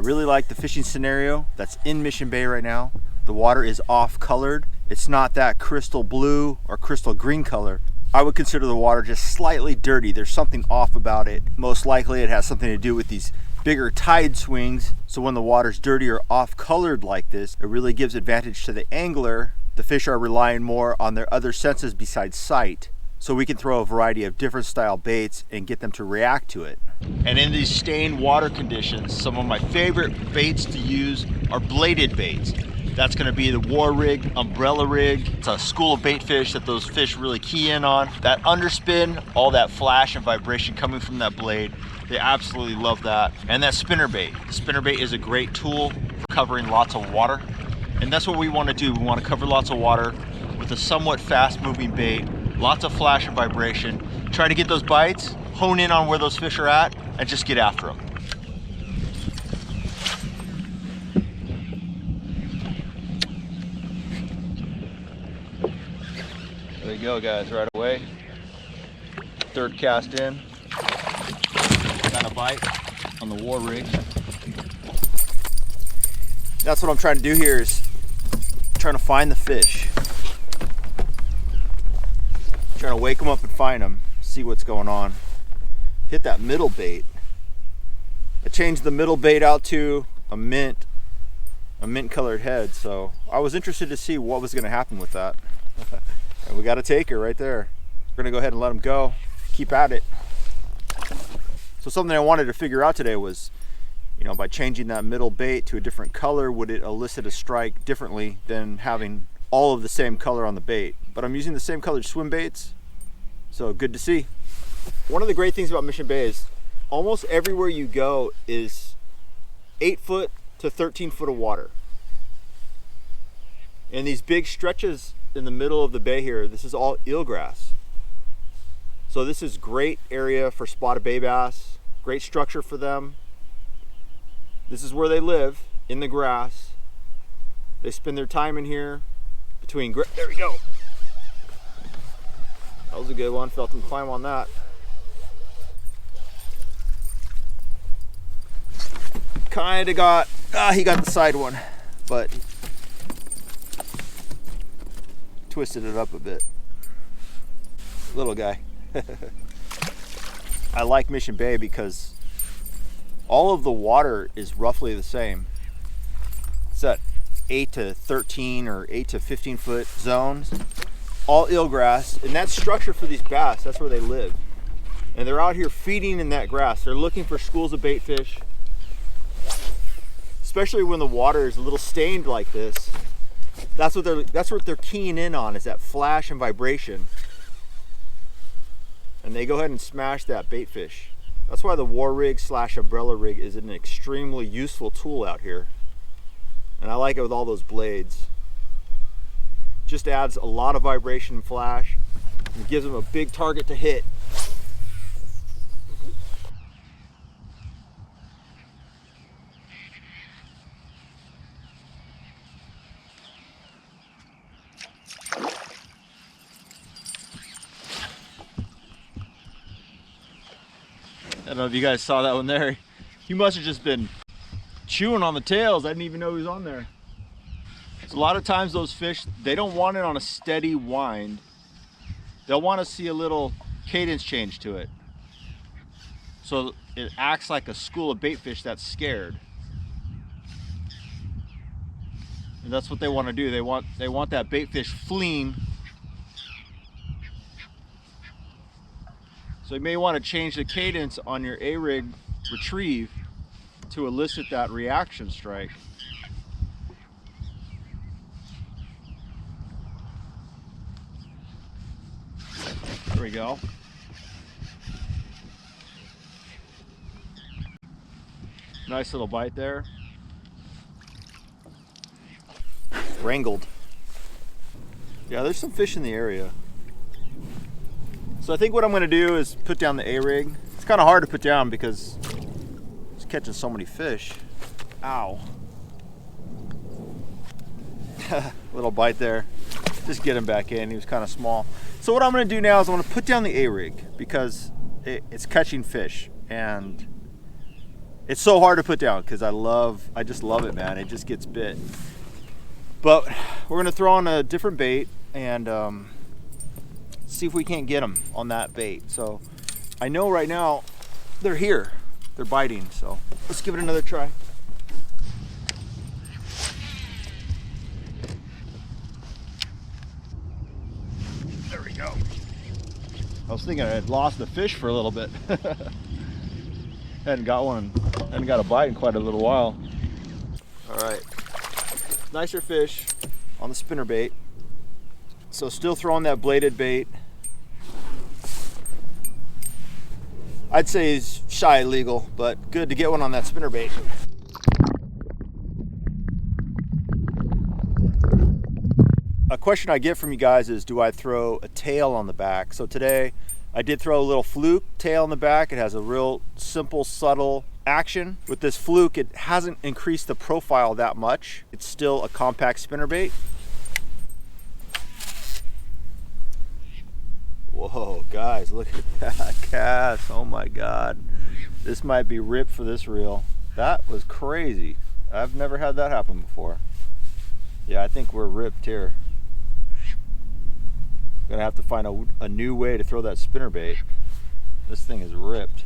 really like the fishing scenario that's in Mission Bay right now. The water is off colored. It's not that crystal blue or crystal green color. I would consider the water just slightly dirty. There's something off about it. Most likely it has something to do with these bigger tide swings. So when the water's dirty or off colored like this, it really gives advantage to the angler. The fish are relying more on their other senses besides sight. So we can throw a variety of different style baits and get them to react to it. And in these stained water conditions, some of my favorite baits to use are bladed baits. That's gonna be the war rig, umbrella rig. It's a school of bait fish that those fish really key in on. That underspin, all that flash and vibration coming from that blade, they absolutely love that. And that spinnerbait. The spinnerbait is a great tool for covering lots of water. And that's what we wanna do. We wanna cover lots of water with a somewhat fast moving bait, lots of flash and vibration. Try to get those bites, hone in on where those fish are at, and just get after them. There you go, guys, right away. Third cast in. Got a bite on the war rig. That's what I'm trying to do here, is trying to find the fish. Trying to wake them up and find them, see what's going on. Hit that middle bait. I changed the middle bait out to a mint colored head, so I was interested to see what was going to happen with that. And we got a taker right there. We're gonna go ahead and let him go. Keep at it. So something I wanted to figure out today was, you know, by changing that middle bait to a different color, would it elicit a strike differently than having all of the same color on the bait? But I'm using the same colored swim baits, so good to see. One of the great things about Mission Bay is almost everywhere you go is 8 foot to 13 foot of water. And these big stretches in the middle of the bay here, this is all eelgrass. So this is great area for spotted bay bass, great structure for them. This is where they live, in the grass. They spend their time in here between, there we go. That was a good one, felt him climb on that. Kinda got, he got the side one, but twisted it up a bit. Little guy. I like Mission Bay because all of the water is roughly the same. It's that 8 to 13 or 8 to 15 foot zones, all eelgrass, and that's structure for these bass. That's where they live, and they're out here feeding in that grass. They're looking for schools of bait fish, especially when the water is a little stained like this. That's what they're keying in on, is that flash and vibration. And they go ahead and smash that bait fish. That's why the war rig / umbrella rig is an extremely useful tool out here. And I like it with all those blades. Just adds a lot of vibration and flash, and gives them a big target to hit. I don't know if you guys saw that one there. He must have just been chewing on the tails. I didn't even know he was on there. So a lot of times those fish, they don't want it on a steady wind. They'll want to see a little cadence change to it. So it acts like a school of bait fish that's scared. And that's what they want to do. They want that bait fish fleeing. So you may want to change the cadence on your A-rig retrieve to elicit that reaction strike. There we go. Nice little bite there. Wrangled. Yeah, there's some fish in the area. So I think what I'm going to do is put down the A-rig. It's kind of hard to put down because it's catching so many fish. Ow. Little bite there. Just get him back in. He was kind of small. So what I'm going to do now is I'm going to put down the A-rig because it's catching fish. And It's so hard to put down because I just love it, man. It just gets bit. But we're gonna throw on a different bait and see if we can't get them on that bait. So I know right now they're here, they're biting. So let's give it another try. There we go. I was thinking I had lost the fish for a little bit. Hadn't got a bite in quite a little while. All right, nicer fish on the spinnerbait. So still throwing that bladed bait. I'd say he's shy illegal, but good to get one on that spinnerbait. A question I get from you guys is, do I throw a tail on the back? So today I did throw a little fluke tail on the back. It has a real simple, subtle action. With this fluke, it hasn't increased the profile that much. It's still a compact spinnerbait. Whoa, guys, look at that cast. Oh my God. This might be ripped for this reel. That was crazy. I've never had that happen before. Yeah, I think we're ripped here. Gonna have to find a new way to throw that spinnerbait. This thing is ripped.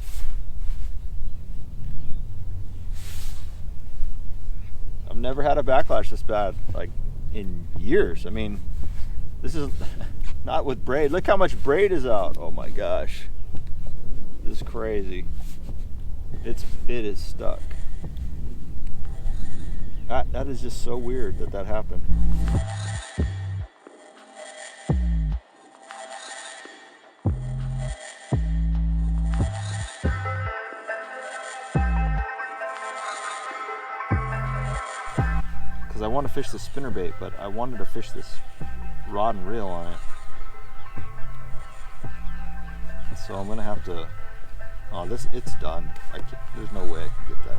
I've never had a backlash this bad, like in years. I mean, this is not with braid. Look how much braid is out. Oh my gosh. This is crazy. It is stuck. That is just so weird that happened. Because I want to fish the spinnerbait, but I wanted to fish this rod and reel on it. So I'm gonna have to. Oh, it's done. There's no way I can get that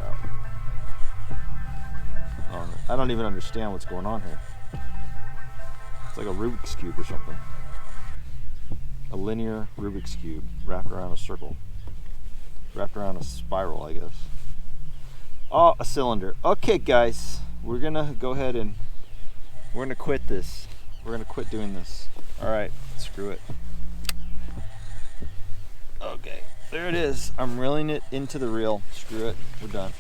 out. I don't even understand what's going on here. It's like a Rubik's Cube or something. A linear Rubik's Cube wrapped around a circle. Wrapped around a spiral, I guess. Oh, a cylinder. Okay, guys. We're gonna go ahead and we're gonna quit this. We're gonna quit doing this. All right, screw it. Okay, there it is. I'm reeling it into the reel. Screw it, we're done.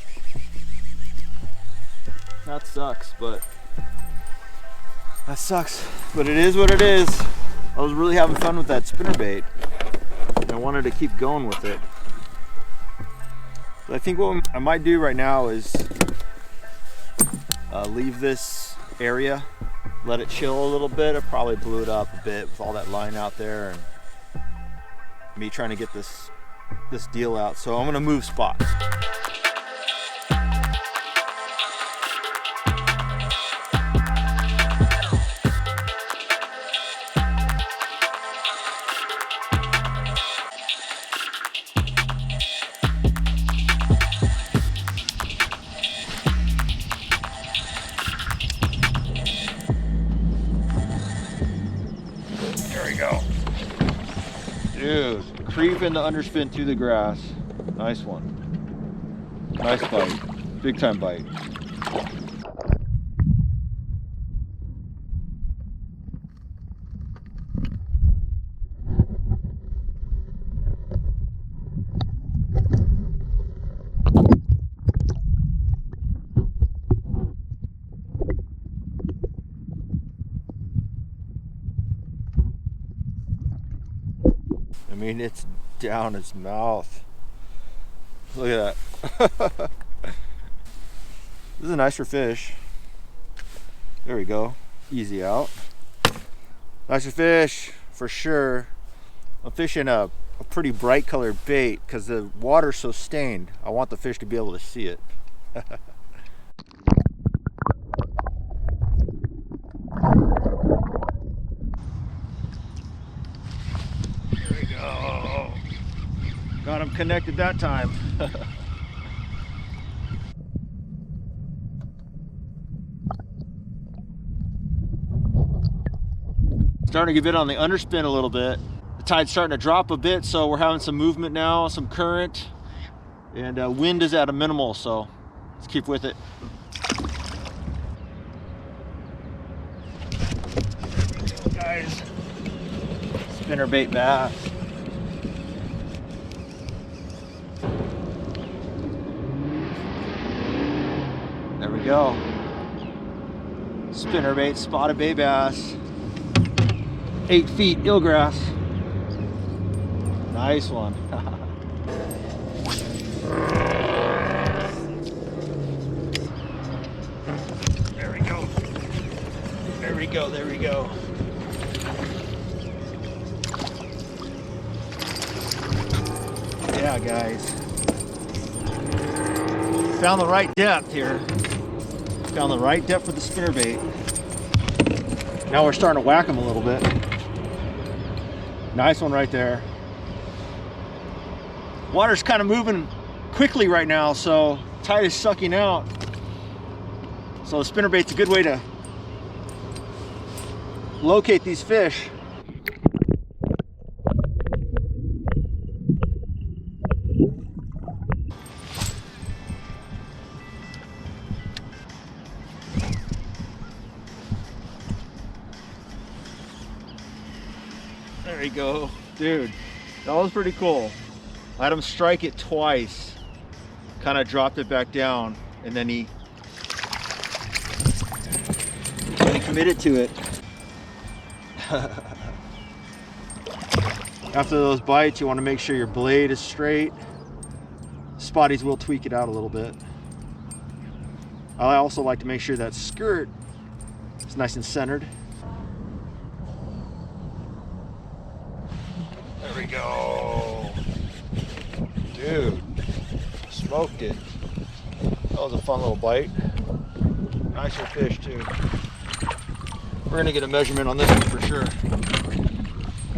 That sucks, but it is what it is. I was really having fun with that spinnerbait, and I wanted to keep going with it. But I think what I might do right now is leave this area, let it chill a little bit. I probably blew it up a bit with all that line out there and me trying to get this deal out. So I'm gonna move spots. Dude, creeping the underspin to the grass. Nice one. Nice bite. Big time bite. I mean, it's down its mouth. Look at that. This is a nicer fish. There we go. Easy out. Nicer fish for sure. I'm fishing a pretty bright colored bait because the water's so stained. I want the fish to be able to see it. Got him connected that time. Starting to get on the underspin a little bit. The tide's starting to drop a bit, so we're having some movement now, some current. And wind is at a minimal, so let's keep with it. Guys, spinnerbait bass. There we go. Spinnerbait, spotted bay bass. 8 feet, eelgrass. Nice one. There we go. There we go, there we go. Yeah, guys. Found the right depth here. Found the right depth for the spinnerbait. Now we're starting to whack them a little bit. Nice one right there. Water's kind of moving quickly right now, so tide is sucking out. So the spinnerbait's a good way to locate these fish. There you go. Dude, that was pretty cool. I had him strike it twice, kind of dropped it back down, and then he committed to it. After those bites, you want to make sure your blade is straight. Spotties will tweak it out a little bit. I also like to make sure that skirt is nice and centered. There we go. Dude, smoked it. That was a fun little bite. Nicer fish too. We're gonna get a measurement on this one for sure.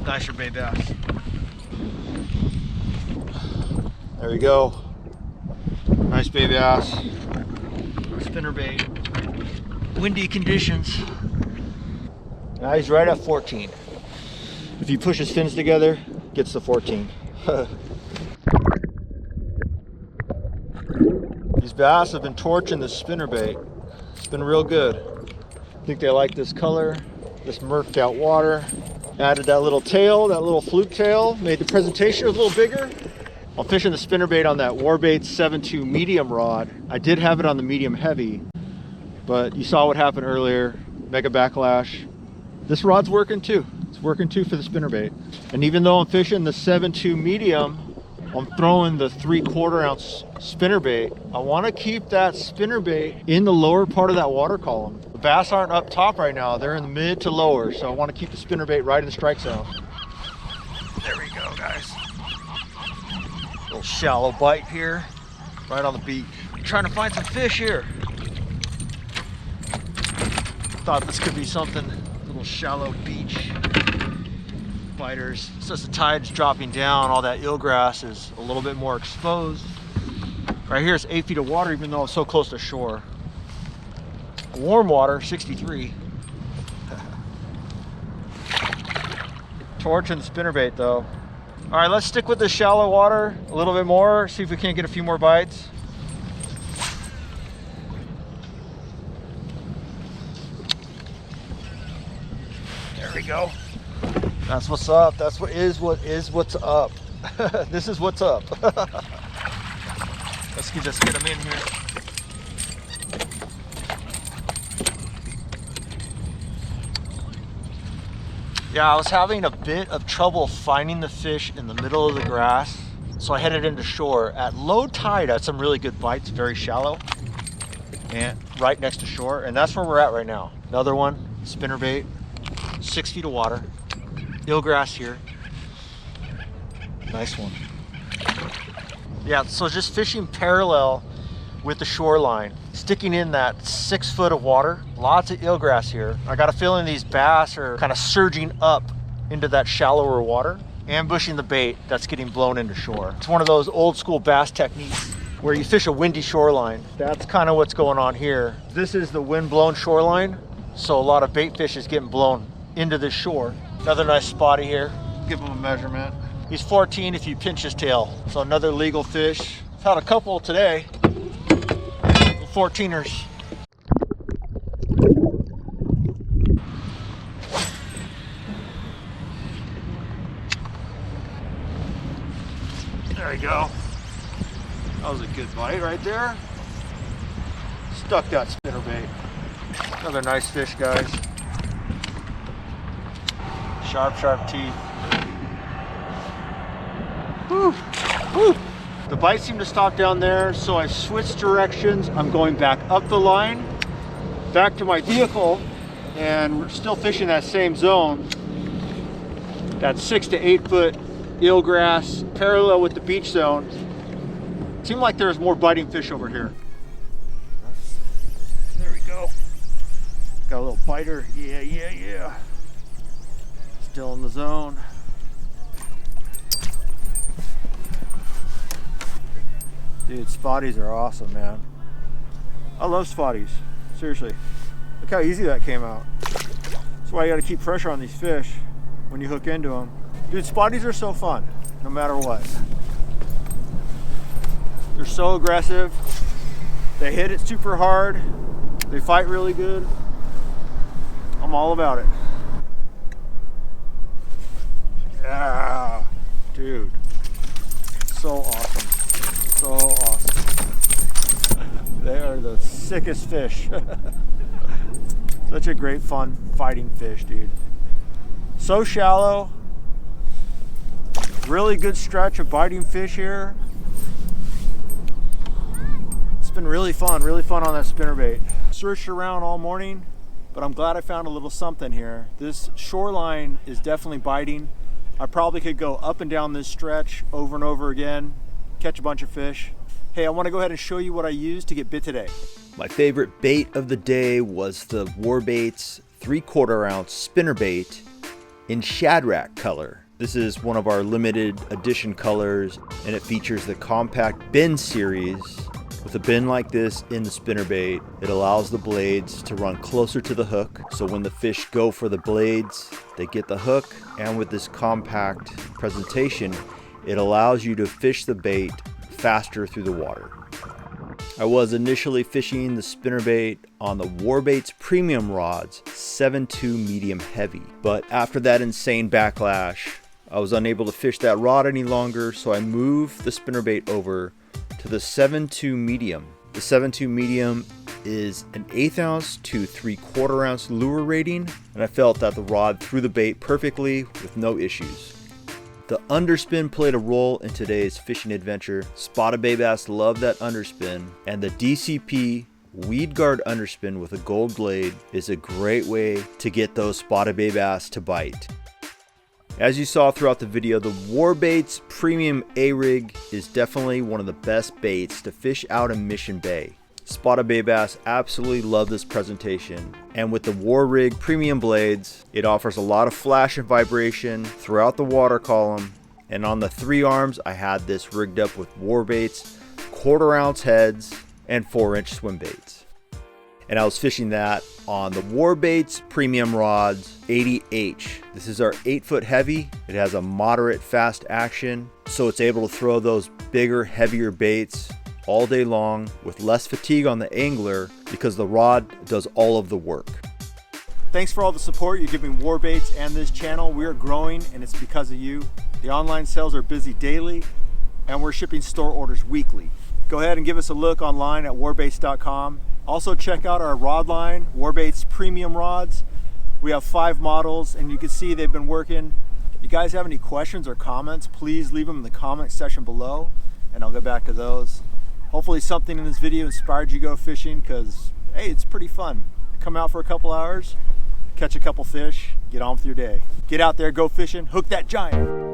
Nicer bay bass. There we go. Nice bay bass. Spinnerbait. Windy conditions. Now he's right at 14. If you push his fins together, gets to 14. These bass have been torching this spinnerbait. It's been real good. I think they like this color, this murked out water. Added that little tail, that little fluke tail, made the presentation a little bigger. I'm fishing the spinnerbait on that WARBAITS 7.2 medium rod. I did have it on the medium heavy, but you saw what happened earlier. Mega backlash. This rod's working too. It's working too for the spinnerbait. And even though I'm fishing the 7.2 medium, I'm throwing the 3/4 ounce spinnerbait. I want to keep that spinnerbait in the lower part of that water column. The bass aren't up top right now. They're in the mid to lower. So I want to keep the spinnerbait right in the strike zone. There we go, guys. Little shallow bite here, right on the beak. I'm trying to find some fish here. Thought this could be something. Little shallow beach biters. Since the tide's dropping down, all that eelgrass is a little bit more exposed. Right here is 8 feet of water, even though it's so close to shore. Warm water, 63. Torching the spinnerbait though. All right, let's stick with the shallow water a little bit more, see if we can't get a few more bites. There we go. That's what's up. That's what's up. This is what's up. Let's just get them in here. Yeah, I was having a bit of trouble finding the fish in the middle of the grass, so I headed into shore. At low tide, I had some really good bites, very shallow, and right next to shore, and that's where we're at right now. Another one, spinnerbait, 6 feet of water, eelgrass here. Nice one. Yeah, so just fishing parallel with the shoreline, sticking in that 6 foot of water. Lots of eelgrass here. I got a feeling these bass are kind of surging up into that shallower water, ambushing the bait that's getting blown into shore. It's one of those old school bass techniques where you fish a windy shoreline. That's kind of what's going on here. This is the wind blown shoreline, so a lot of bait fish is getting blown into this shore. Another nice spotty here. Give him a measurement. He's 14 if you pinch his tail. So another legal fish, Caught a couple today, 14ers. There you go. That was a good bite right there. Stuck that spinnerbait. Another nice fish, guys. Sharp, sharp teeth. Woo, woo. The bite seemed to stop down there, so I switched directions. I'm going back up the line, back to my vehicle, and we're still fishing that same zone. That 6 to 8 foot eelgrass, parallel with the beach zone. Seemed like there's more biting fish over here. There we go. Got a little biter. Yeah, yeah, yeah. Still in the zone. Dude, spotties are awesome, man. I love spotties. Seriously. Look how easy that came out. That's why you gotta keep pressure on these fish when you hook into them. Dude, spotties are so fun, no matter what. They're so aggressive. They hit it super hard. They fight really good. I'm all about it. Yeah, dude. So awesome. So awesome. They are the sickest fish. Such a great fun fighting fish, dude. So shallow. Really good stretch of biting fish here. It's been really fun on that spinnerbait. Searched around all morning, but I'm glad I found a little something here. This shoreline is definitely biting. I probably could go up and down this stretch over and over again, catch a bunch of fish. Hey, I want to go ahead and show you what I used to get bit today. My favorite bait of the day was the WARBAITS 3/4 ounce spinnerbait in Shadrack color. This is one of our limited edition colors, and it features the compact bin series. With a bin like this in the spinnerbait, it allows the blades to run closer to the hook, so when the fish go for the blades, they get the hook. And with this compact presentation, it allows you to fish the bait faster through the water. I was initially fishing the spinnerbait on the WARBAITS premium rods, 7.2 medium heavy, but after that insane backlash, I was unable to fish that rod any longer, so I moved the spinnerbait over to the 7.2 medium. The 7.2 medium is an 1/8 ounce to 3/4 ounce lure rating, and I felt that the rod threw the bait perfectly with no issues. The underspin played a role in today's fishing adventure. Spotted bay bass love that underspin, and the DCP Weed Guard underspin with a gold blade is a great way to get those spotted bay bass to bite. As you saw throughout the video, the WARBAITS Premium A-Rig is definitely one of the best baits to fish out in Mission Bay. Spotted bay bass absolutely love this presentation, and with the WARRIG Premium blades, it offers a lot of flash and vibration throughout the water column. And on the 3 arms, I had this rigged up with WARBAITS 1/4 ounce heads and 4-inch swim baits. And I was fishing that on the WARBAITS Premium rods 80H. This is our 8 foot heavy. It has a moderate fast action, so it's able to throw those bigger, heavier baits all day long with less fatigue on the angler because the rod does all of the work. Thanks for all the support you're giving WARBAITS and this channel. We are growing, and it's because of you. The online sales are busy daily, and we're shipping store orders weekly. Go ahead and give us a look online at warbaits.com. Also check out our rod line, WARBAITS Premium rods. We have 5 models, and you can see they've been working. If you guys have any questions or comments, please leave them in the comment section below, and I'll get back to those. Hopefully something in this video inspired you to go fishing, because hey, it's pretty fun. Come out for a couple hours, catch a couple fish, get on with your day. Get out there, go fishing, hook that giant.